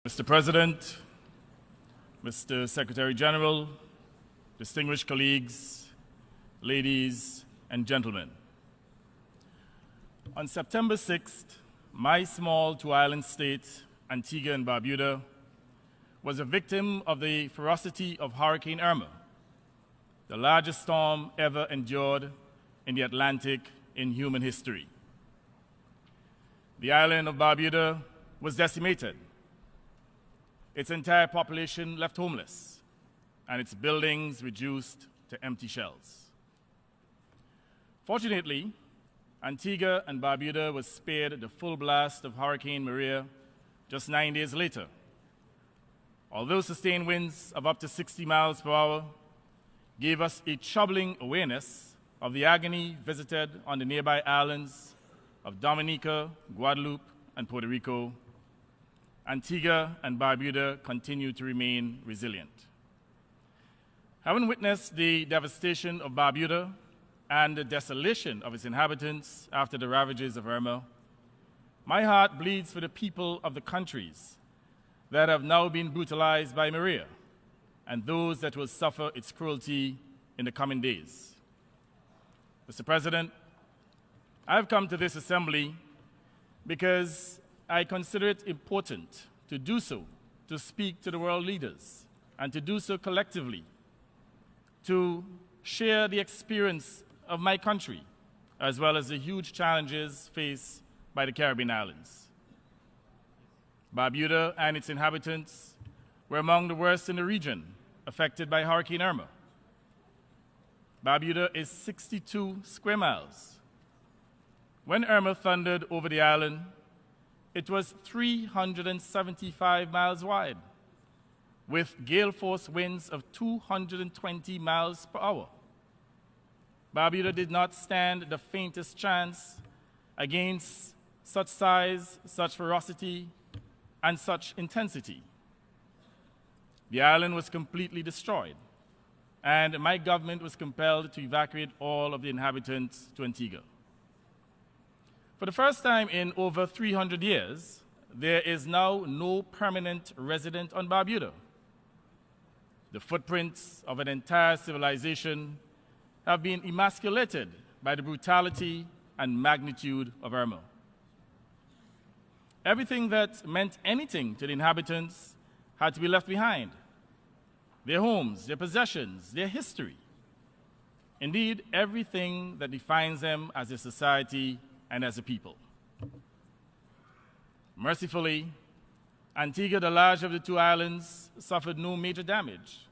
Mr. President, Mr. Secretary General, distinguished colleagues, ladies and gentlemen. On September 6th, my small two-island state, Antigua and Barbuda, was a victim of the ferocity of Hurricane Irma, the largest storm ever endured in the Atlantic in human history. The island of Barbuda was decimated, its entire population left homeless, and its buildings reduced to empty shells. Fortunately, Antigua and Barbuda was spared the full blast of Hurricane Maria just 9 days later. Although sustained winds of up to 60 miles per hour gave us a troubling awareness of the agony visited on the nearby islands of Dominica, Guadeloupe, and Puerto Rico, Antigua and Barbuda continue to remain resilient. Having witnessed the devastation of Barbuda and the desolation of its inhabitants after the ravages of Irma, my heart bleeds for the people of the countries that have now been brutalized by Maria and those that will suffer its cruelty in the coming days. Mr. President, I have come to this assembly because I consider it important to do so, to speak to the world leaders, and to do so collectively, to share the experience of my country, as well as the huge challenges faced by the Caribbean islands. Barbuda and its inhabitants were among the worst in the region affected by Hurricane Irma. Barbuda is 62 square miles. When Irma thundered over the island, it was 375 miles wide, with gale force winds of 220 miles per hour. Barbuda did not stand the faintest chance against such size, such ferocity, and such intensity. The island was completely destroyed, and my government was compelled to evacuate all of the inhabitants to Antigua. For the first time in over 300 years, there is now no permanent resident on Barbuda. The footprints of an entire civilization have been emasculated by the brutality and magnitude of Irma. Everything that meant anything to the inhabitants had to be left behind. Their homes, their possessions, their history. Indeed, everything that defines them as a society and as a people. Mercifully, Antigua, the larger of the two islands, suffered no major damage,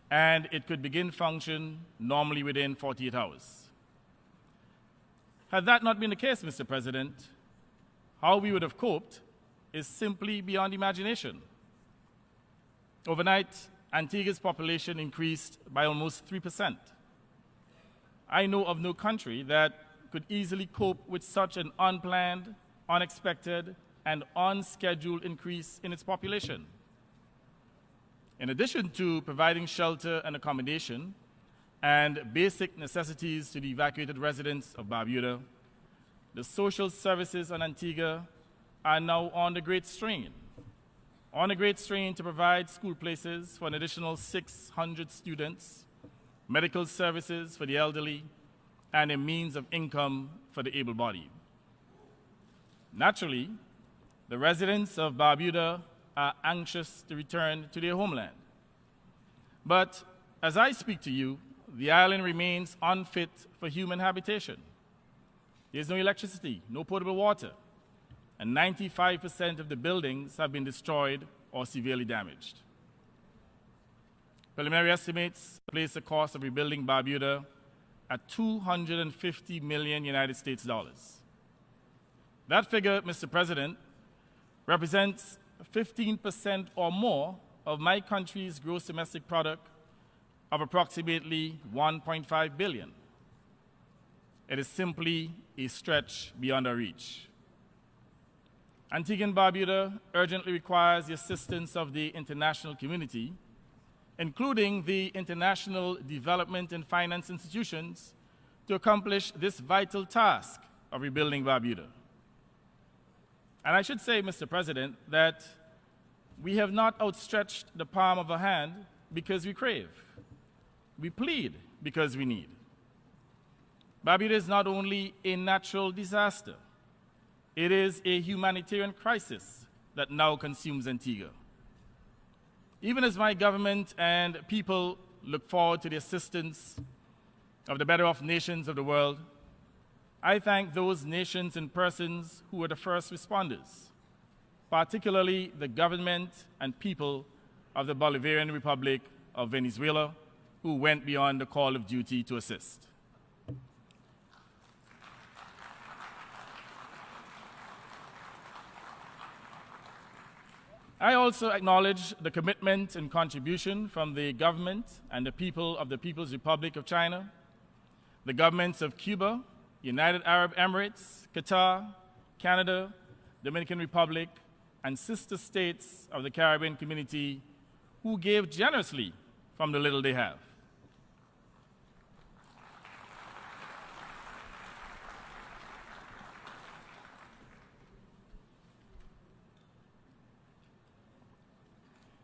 and it could begin function normally within 48 hours. Had that not been the case, Mr. President, how we would have coped is simply beyond imagination. Overnight, Antigua's population increased by almost 3%. I know of no country that could easily cope with such an unplanned, unexpected, and unscheduled increase in its population. In addition to providing shelter and accommodation and basic necessities to the evacuated residents of Barbuda, the social services on Antigua are now on the great strain. On a great strain to provide school places for an additional 600 students, medical services for the elderly, and a means of income for the able-bodied. Naturally, the residents of Barbuda are anxious to return to their homeland. But as I speak to you, the island remains unfit for human habitation. There's no electricity, no potable water, and 95% of the buildings have been destroyed or severely damaged. Preliminary estimates place the cost of rebuilding Barbuda at $250 million United States dollars. That figure, Mr. President, represents 15% or more of my country's gross domestic product of approximately $1.5 billion. It is simply a stretch beyond our reach. Antigua and Barbuda urgently requires the assistance of the international community, including the international development and finance institutions, to accomplish this vital task of rebuilding Barbuda. And I should say, Mr. President, that we have not outstretched the palm of a hand because we crave. We plead because we need. Barbuda is not only a natural disaster, it is a humanitarian crisis that now consumes Antigua. Even as my government and people look forward to the assistance of the better off nations of the world, I thank those nations and persons who were the first responders, particularly the government and people of the Bolivarian Republic of Venezuela, who went beyond the call of duty to assist. I also acknowledge the commitment and contribution from the government and the people of the People's Republic of China, the governments of Cuba, United Arab Emirates, Qatar, Canada, Dominican Republic, and sister states of the Caribbean community who gave generously from the little they have.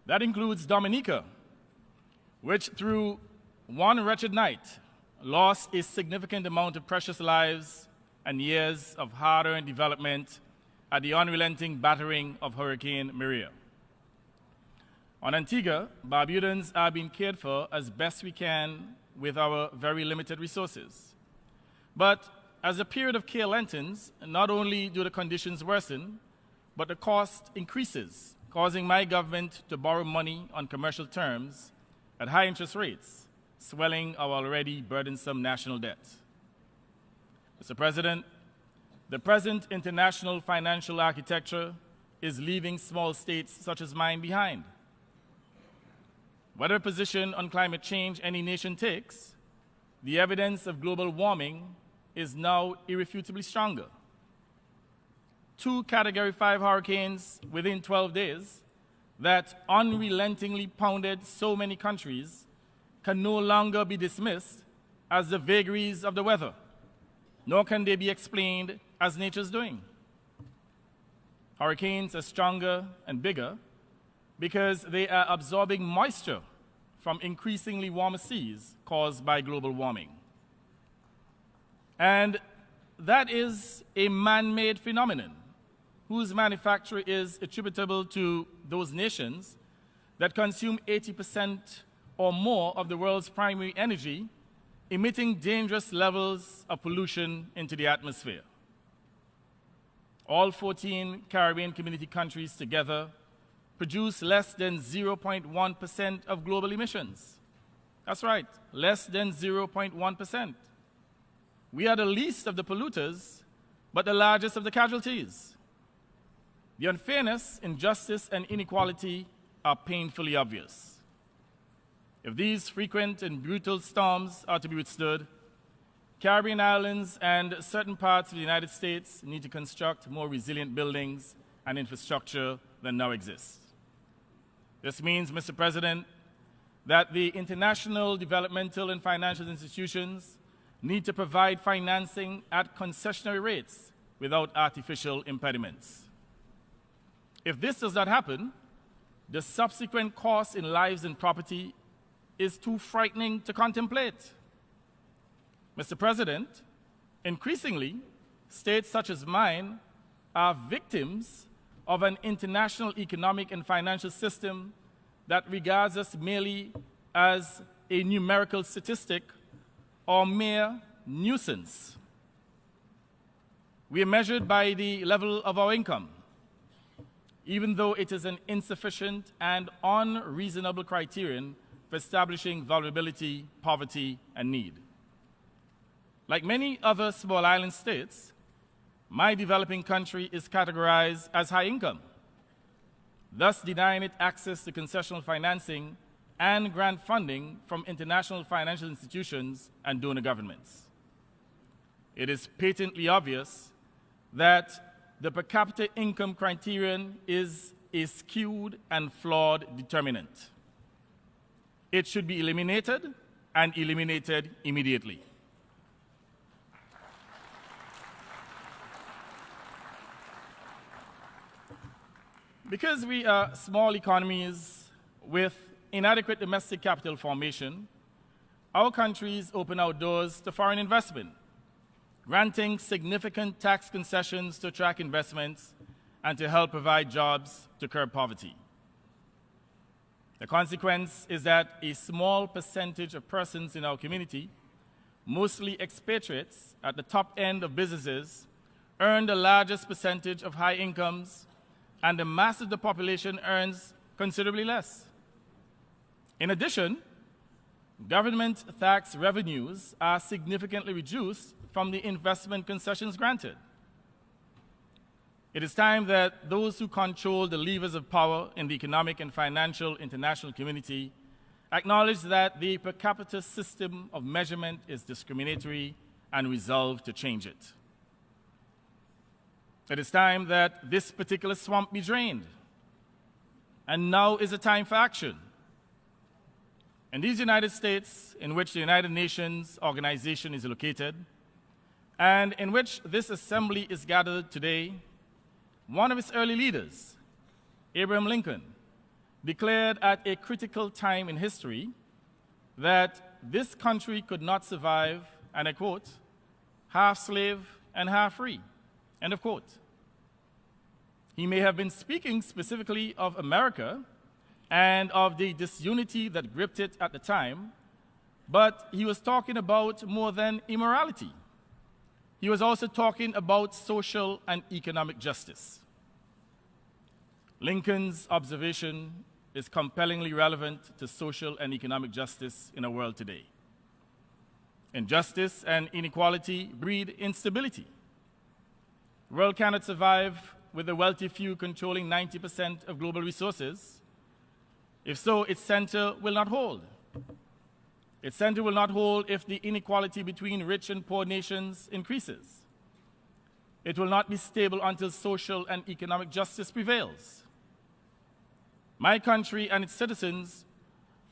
That includes Dominica, which through one wretched night lost a significant amount of precious lives and years of hard-earned development at the unrelenting battering of Hurricane Maria. On Antigua, Barbudans are being cared for as best we can with our very limited resources. But as the period of care lengthens, not only do the conditions worsen, but the cost increases, causing my government to borrow money on commercial terms at high interest rates, swelling our already burdensome national debt. Mr. President, the present international financial architecture is leaving small states such as mine behind. Whatever position on climate change any nation takes, the evidence of global warming is now irrefutably stronger. 2 Category 5 hurricanes within 12 days that unrelentingly pounded so many countries can no longer be dismissed as the vagaries of the weather, nor can they be explained as nature's doing. Hurricanes are stronger and bigger because they are absorbing moisture from increasingly warmer seas caused by global warming. And that is a man-made phenomenon whose manufacture is attributable to those nations that consume 80% or more of the world's primary energy, emitting dangerous levels of pollution into the atmosphere. All 14 Caribbean community countries together produce less than 0.1% of global emissions. That's right, less than 0.1%. We are the least of the polluters, but the largest of the casualties. The unfairness, injustice, and inequality are painfully obvious. If these frequent and brutal storms are to be withstood, Caribbean islands and certain parts of the United States need to construct more resilient buildings and infrastructure than now exists. This means, Mr. President, that the international developmental and financial institutions need to provide financing at concessionary rates without artificial impediments. If this does not happen, the subsequent cost in lives and property is too frightening to contemplate. Mr. President, increasingly, states such as mine are victims of an international economic and financial system that regards us merely as a numerical statistic or mere nuisance. We are measured by the level of our income, even though it is an insufficient and unreasonable criterion for establishing vulnerability, poverty, and need. Like many other small island states, my developing country is categorized as high income, thus denying it access to concessional financing and grant funding from international financial institutions and donor governments. It is patently obvious that the per capita income criterion is a skewed and flawed determinant. It should be eliminated, and eliminated immediately. Because we are small economies with inadequate domestic capital formation, our countries open our doors to foreign investment, granting significant tax concessions to attract investments and to help provide jobs to curb poverty. The consequence is that a small percentage of persons in our community, mostly expatriates at the top end of businesses, earn the largest percentage of high incomes, and the mass of the population earns considerably less. In addition, government tax revenues are significantly reduced from the investment concessions granted. It is time that those who control the levers of power in the economic and financial international community acknowledge that the per capita system of measurement is discriminatory and resolve to change it. It is time that this particular swamp be drained. And now is the time for action. In these United States, in which the United Nations organization is located, and in which this assembly is gathered today, one of its early leaders, Abraham Lincoln, declared at a critical time in history that this country could not survive, and I quote, half slave and half free, end of quote. He may have been speaking specifically of America and of the disunity that gripped it at the time, but he was talking about more than immorality. He was also talking about social and economic justice. Lincoln's observation is compellingly relevant to social and economic justice in our world today. Injustice and inequality breed instability. The world cannot survive with the wealthy few controlling 90% of global resources. If so, its center will not hold. Its center will not hold if the inequality between rich and poor nations increases. It will not be stable until social and economic justice prevails. My country and its citizens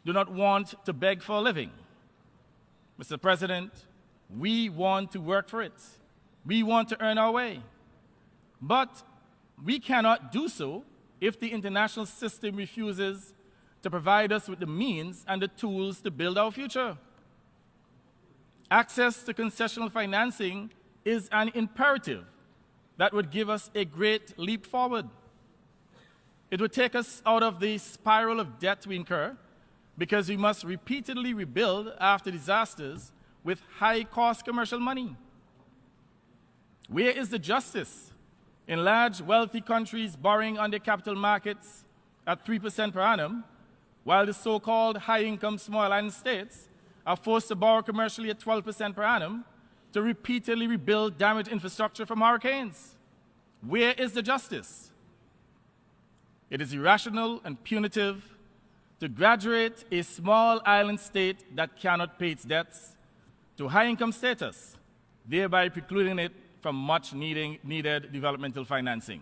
do not want to beg for a living. Mr. President, we want to work for it. We want to earn our way. But we cannot do so if the international system refuses to provide us with the means and the tools to build our future. Access to concessional financing is an imperative that would give us a great leap forward. It would take us out of the spiral of debt we incur because we must repeatedly rebuild after disasters with high-cost commercial money. Where is the justice in large, wealthy countries borrowing on their capital markets at 3% per annum, while the so-called high-income small island states are forced to borrow commercially at 12% per annum to repeatedly rebuild damaged infrastructure from hurricanes? Where is the justice? It is irrational and punitive to graduate a small island state that cannot pay its debts to high-income status, thereby precluding it from much needed developmental financing.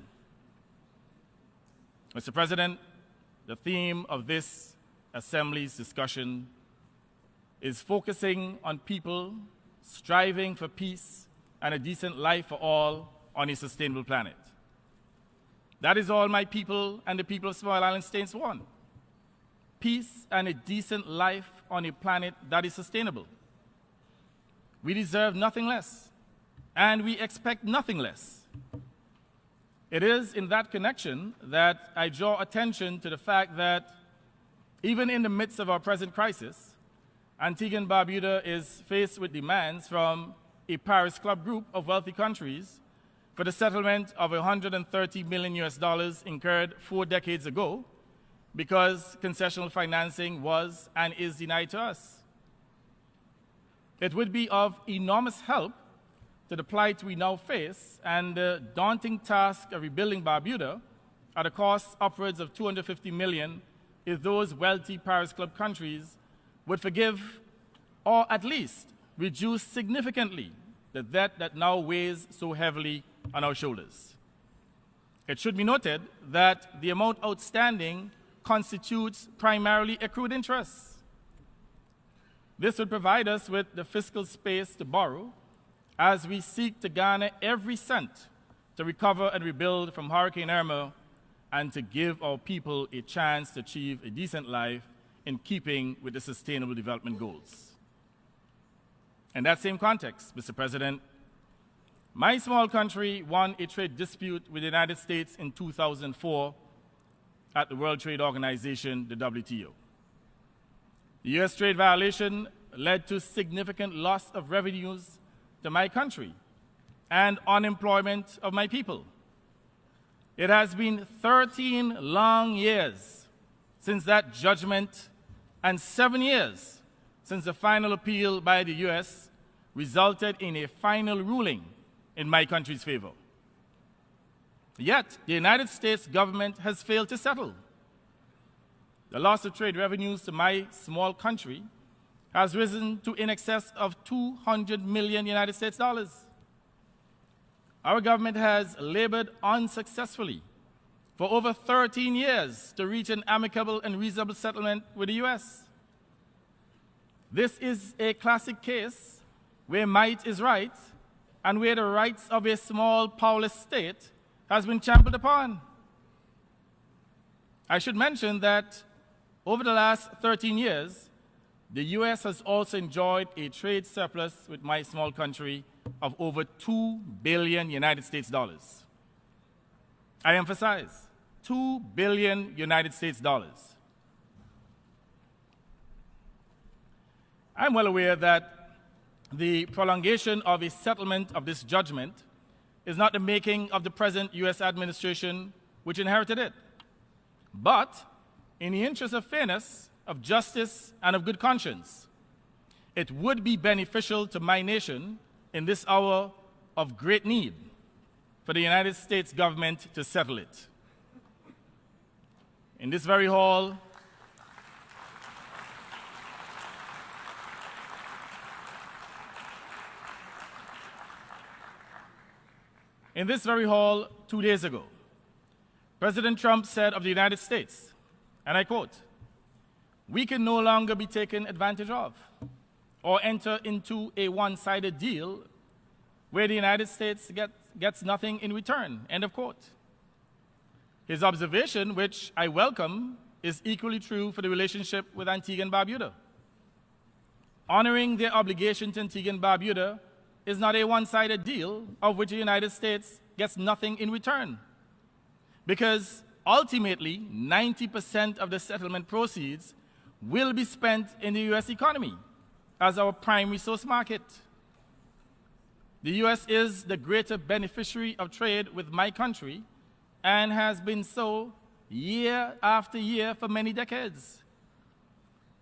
Mr. President, the theme of this Assembly's discussion is focusing on people striving for peace and a decent life for all on a sustainable planet. That is all my people and the people of small island states want. Peace and a decent life on a planet that is sustainable. We deserve nothing less, and we expect nothing less. It is in that connection that I draw attention to the fact that even in the midst of our present crisis, Antigua and Barbuda is faced with demands from a Paris Club group of wealthy countries for the settlement of $130 million incurred 4 decades ago because concessional financing was and is denied to us. It would be of enormous help to the plight we now face and the daunting task of rebuilding Barbuda at a cost upwards of $250 million if those wealthy Paris Club countries would forgive or at least reduce significantly the debt that now weighs so heavily on our shoulders. It should be noted that the amount outstanding constitutes primarily accrued interest. This would provide us with the fiscal space to borrow as we seek to garner every cent to recover and rebuild from Hurricane Irma and to give our people a chance to achieve a decent life in keeping with the Sustainable Development Goals. In that same context, Mr. President, my small country won a trade dispute with the United States in 2004 at the World Trade Organization, the WTO. The U.S. trade violation led to significant loss of revenues to my country and unemployment of my people. It has been 13 long years since that judgment and 7 years since the final appeal by the U.S. resulted in a final ruling in my country's favor. Yet, the United States government has failed to settle. The loss of trade revenues to my small country has risen to in excess of $200 million United States dollars. Our government has labored unsuccessfully for over 13 years to reach an amicable and reasonable settlement with the U.S. This is a classic case where might is right and where the rights of a small, powerless state has been trampled upon. I should mention that over the last 13 years, the U.S. has also enjoyed a trade surplus with my small country of over $2 billion United States dollars. I emphasize, $2 billion United States dollars. I'm well aware that the prolongation of a settlement of this judgment is not the making of the present U.S. administration which inherited it. But in the interest of fairness, of justice, and of good conscience, it would be beneficial to my nation in this hour of great need for the United States government to settle it. In this very hall, in this very hall 2 days ago, President Trump said of the United States, and I quote, "We can no longer be taken advantage of or enter into a one-sided deal where the United States gets nothing in return," end of quote. His observation, which I welcome, is equally true for the relationship with Antigua and Barbuda. Honoring their obligation to Antigua and Barbuda is not a one-sided deal of which the United States gets nothing in return, because ultimately 90% of the settlement proceeds will be spent in the U.S. economy as our prime resource market. The U.S. is the greater beneficiary of trade with my country and has been so year after year for many decades.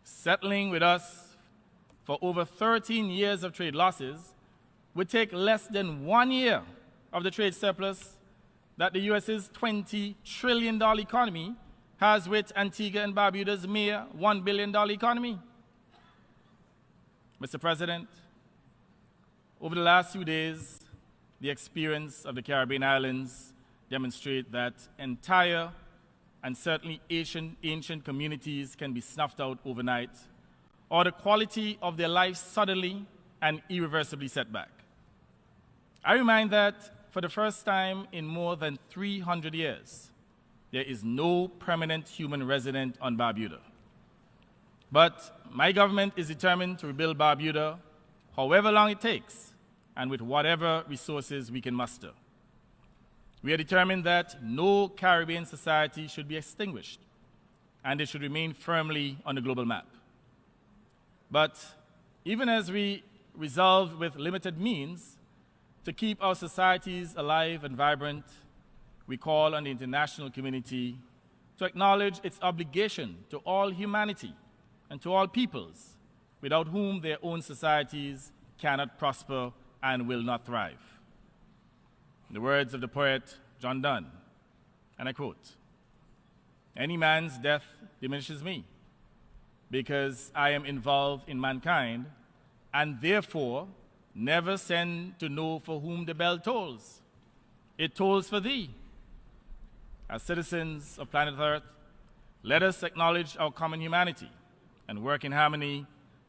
Settling with us for over 13 years of trade losses would take less than 1 year of the trade surplus that the U.S.'s $20 trillion economy has with Antigua and Barbuda's mere $1 billion economy. Mr. President, over the last few days, the experience of the Caribbean islands demonstrate that entire and certainly ancient communities can be snuffed out overnight, or the quality of their lives suddenly and irreversibly set back. I remind that for the first time in more than 300 years, there is no permanent human resident on Barbuda. But my government is determined to rebuild Barbuda however long it takes and with whatever resources we can muster. We are determined that no Caribbean society should be extinguished and it should remain firmly on the global map. But even as we resolve with limited means to keep our societies alive and vibrant, we call on the international community to acknowledge its obligation to all humanity and to all peoples, without whom their own societies cannot prosper and will not thrive. In the words of the poet John Donne, and I quote, "Any man's death diminishes me, because I am involved in mankind, and therefore never send to know for whom the bell tolls. It tolls for thee." As citizens of planet Earth, let us acknowledge our common humanity and work in harmony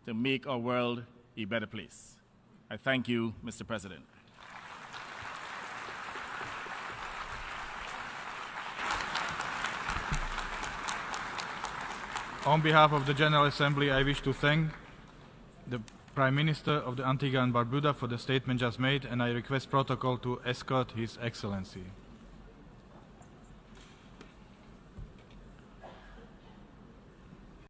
to make our world a better place. I thank you, Mr. President. On behalf of the General Assembly, I wish to thank the Prime Minister of the Antigua and Barbuda for the statement just made, and I request protocol to escort His Excellency.